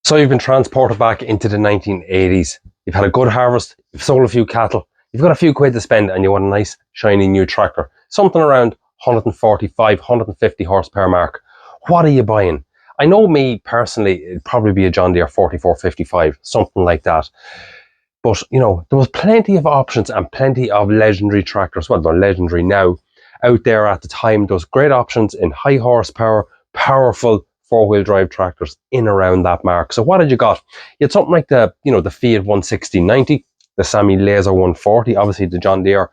So you've been transported back into the 1980s. You've had a good harvest, you've sold a few cattle, you've got a few quid to spend, and you want a nice, shiny new tractor. Something around 145, 150 horsepower mark. What are you buying? I know me personally, it'd probably be a John Deere 4455, something like that. But, you know, there was plenty of options and plenty of legendary tractors. Well, they're legendary now. Out there at the time, those great options in high horsepower, powerful four-wheel drive tractors in around that mark. So what had you got? You had something like the Fiat 160/90, the Sammy Laser 140, obviously the John Deere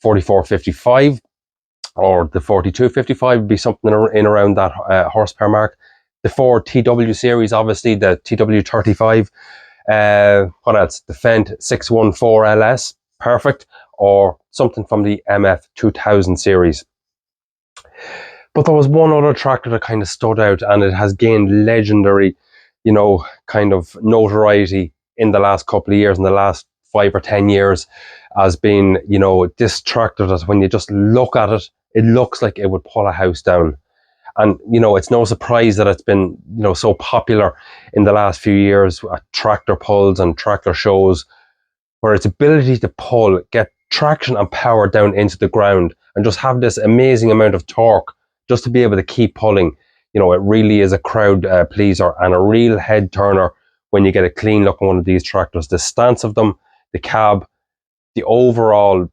4455, or the 4255 would be something in around that horsepower mark. The Ford TW series, obviously the TW35. What else? The Fendt 614 LS, perfect, or something from the MF 2000 series. But there was one other tractor that kind of stood out, and it has gained legendary, kind of notoriety in the last couple of years, in the last 5 or 10 years, as being, this tractor that when you just look at it, it looks like it would pull a house down. And, it's no surprise that it's been, so popular in the last few years at tractor pulls and tractor shows, where its ability to pull, get traction and power down into the ground, and just have this amazing amount of torque just to be able to keep pulling. It really is a crowd pleaser and a real head turner when you get a clean look on one of these tractors. The stance of them, the cab, the overall,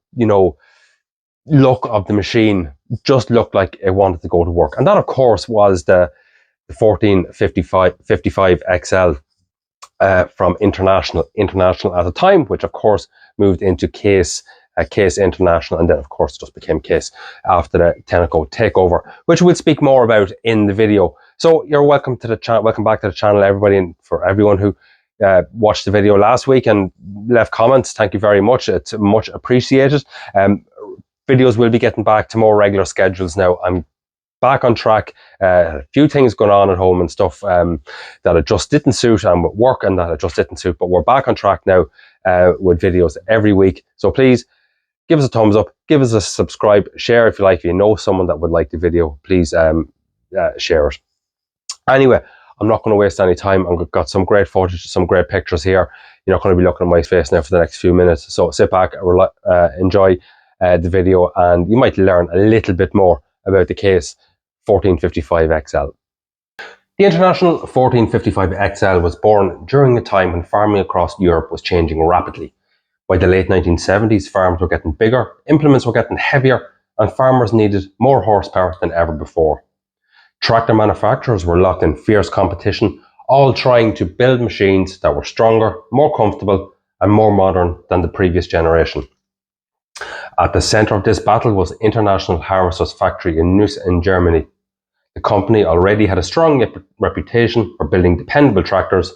look of the machine just looked like it wanted to go to work. And that, of course, was the 1455 XL from International at the time, which of course moved into Case International, and then of course just became Case after the Tenneco takeover, which we'll speak more about in the video. So you're welcome to the channel, welcome back to the channel, everybody, and for everyone who watched the video last week and left comments, thank you very much. It's much appreciated. Videos will be getting back to more regular schedules now. I'm back on track. A few things going on at home and stuff that it just didn't suit, and with work and that it just didn't suit, but we're back on track now with videos every week. So please give us a thumbs up, give us a subscribe, share if you like. If you know someone that would like the video, please share it. Anyway, I'm not going to waste any time. I've got some great footage, some great pictures here. You're not going to be looking at my face now for the next few minutes, so sit back, enjoy the video, and you might learn a little bit more about the Case 1455 XL. The International 1455 XL was born during a time when farming across Europe was changing rapidly. By the late 1970s, farms were getting bigger, implements were getting heavier, and farmers needed more horsepower than ever before. Tractor manufacturers were locked in fierce competition, all trying to build machines that were stronger, more comfortable, and more modern than the previous generation. At the centre of this battle was International Harvester's factory in Neuss in Germany. The company already had a strong reputation for building dependable tractors,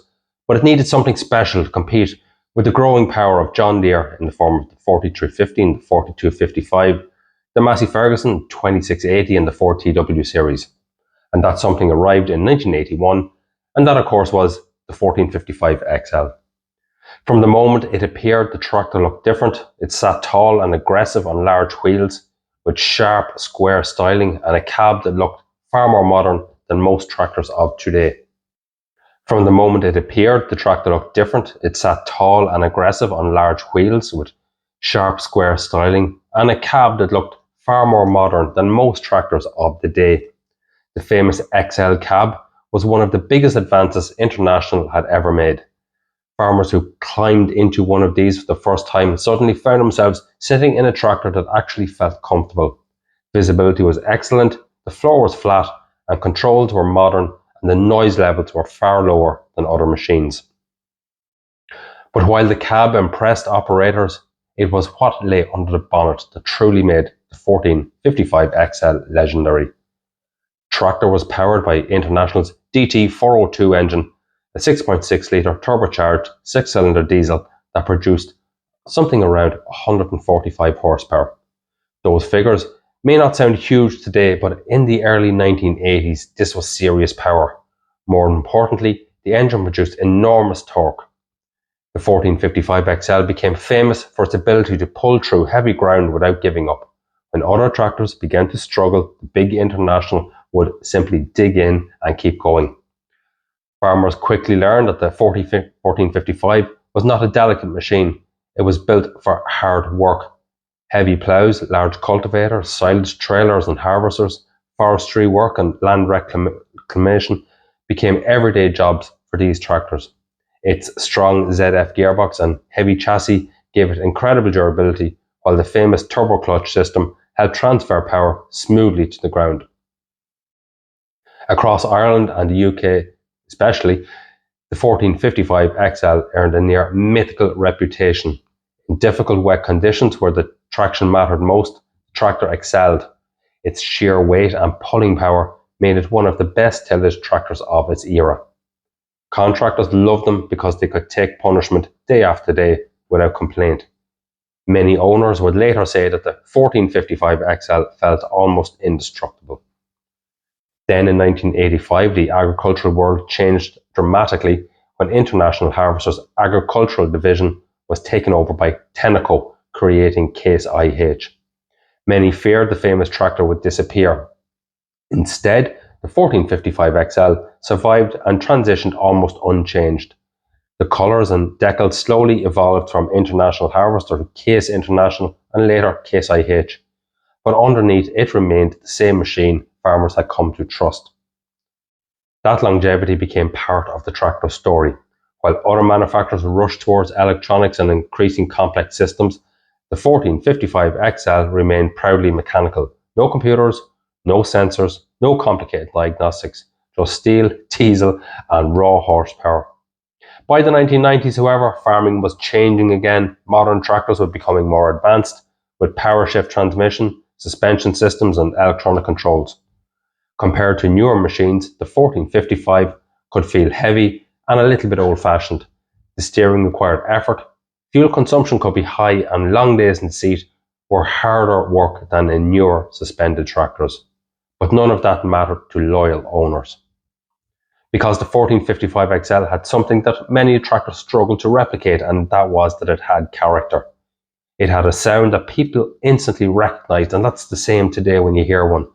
but it needed something special to compete with the growing power of John Deere in the form of the 4350 and the 4255, the Massey Ferguson 2680 and the Ford TW series. And that something arrived in 1981, and that of course was the 1455 XL. From the moment it appeared, the tractor looked different. It sat tall and aggressive on large wheels, with sharp, square styling and a cab that looked far more modern than most tractors of today. From the moment it appeared, the tractor looked different. It sat tall and aggressive on large wheels, with sharp, square styling and a cab that looked far more modern than most tractors of the day. The famous XL cab was one of the biggest advances International had ever made. Farmers who climbed into one of these for the first time suddenly found themselves sitting in a tractor that actually felt comfortable. Visibility was excellent, the floor was flat, and controls were modern, and the noise levels were far lower than other machines. But while the cab impressed operators, it was what lay under the bonnet that truly made the 1455 XL legendary. Tractor was powered by International's DT402 engine, a 6.6 litre turbocharged 6-cylinder diesel that produced something around 145 horsepower. Those figures may not sound huge today, but in the early 1980s, this was serious power. More importantly, the engine produced enormous torque. The 1455 XL became famous for its ability to pull through heavy ground without giving up. When other tractors began to struggle, the big International would simply dig in and keep going. Farmers quickly learned that the 1455 was not a delicate machine. It was built for hard work. Heavy ploughs, large cultivators, silage trailers and harvesters, forestry work and land reclamation became everyday jobs for these tractors. Its strong ZF gearbox and heavy chassis gave it incredible durability, while the famous turbo clutch system helped transfer power smoothly to the ground. Across Ireland and the UK especially, the 1455 XL earned a near mythical reputation. In difficult wet conditions where the traction mattered most, the tractor excelled. Its sheer weight and pulling power made it one of the best tillage tractors of its era. Contractors loved them because they could take punishment day after day without complaint. Many owners would later say that the 1455 XL felt almost indestructible. Then in 1985, the agricultural world changed dramatically when International Harvester's agricultural division was taken over by Tenneco, creating Case IH. Many feared the famous tractor would disappear. Instead, the 1455 XL survived and transitioned almost unchanged. The colours and decals slowly evolved from International Harvester to Case International and later Case IH. But underneath it remained the same machine farmers had come to trust. That longevity became part of the tractor story. While other manufacturers rushed towards electronics and increasing complex systems, the 1455 XL remained proudly mechanical. No computers, no sensors, no complicated diagnostics, just steel, diesel and raw horsepower. By the 1990s, however, farming was changing again. Modern tractors were becoming more advanced, with power shift transmission, suspension systems and electronic controls. Compared to newer machines, the 1455 could feel heavy and a little bit old-fashioned. The steering required effort, fuel consumption could be high, and long days in the seat were harder work than in newer suspended tractors. But none of that mattered to loyal owners. Because the 1455 XL had something that many tractors struggled to replicate, and that was that it had character. It had a sound that people instantly recognised, and that's the same today when you hear one.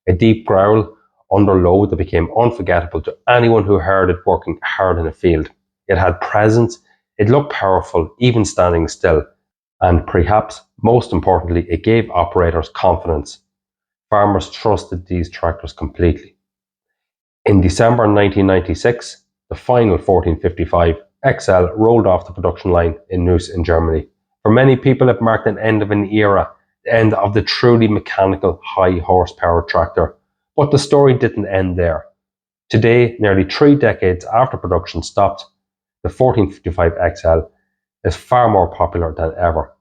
A deep growl under load that became unforgettable to anyone who heard it working hard in a field. It had presence, it looked powerful, even standing still, and perhaps most importantly, it gave operators confidence. Farmers trusted these tractors completely. In December 1996, the final 1455 XL rolled off the production line in Neuss in Germany. For many people, it marked an end of an era, the end of the truly mechanical high horsepower tractor. But the story didn't end there. Today, nearly 3 decades after production stopped, the 1455 XL is far more popular than ever.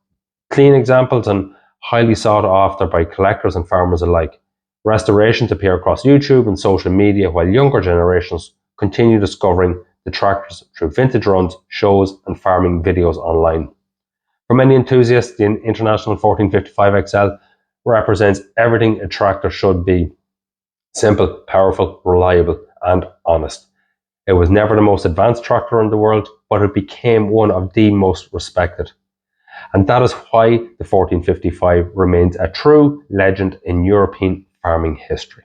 Clean examples and highly sought after by collectors and farmers alike. Restorations appear across YouTube and social media, while younger generations continue discovering the tractors through vintage runs, shows and farming videos online. For many enthusiasts, the International 1455 XL represents everything a tractor should be. Simple, powerful, reliable and honest. It was never the most advanced tractor in the world, but it became one of the most respected. And that is why the 1455 remains a true legend in European farming history.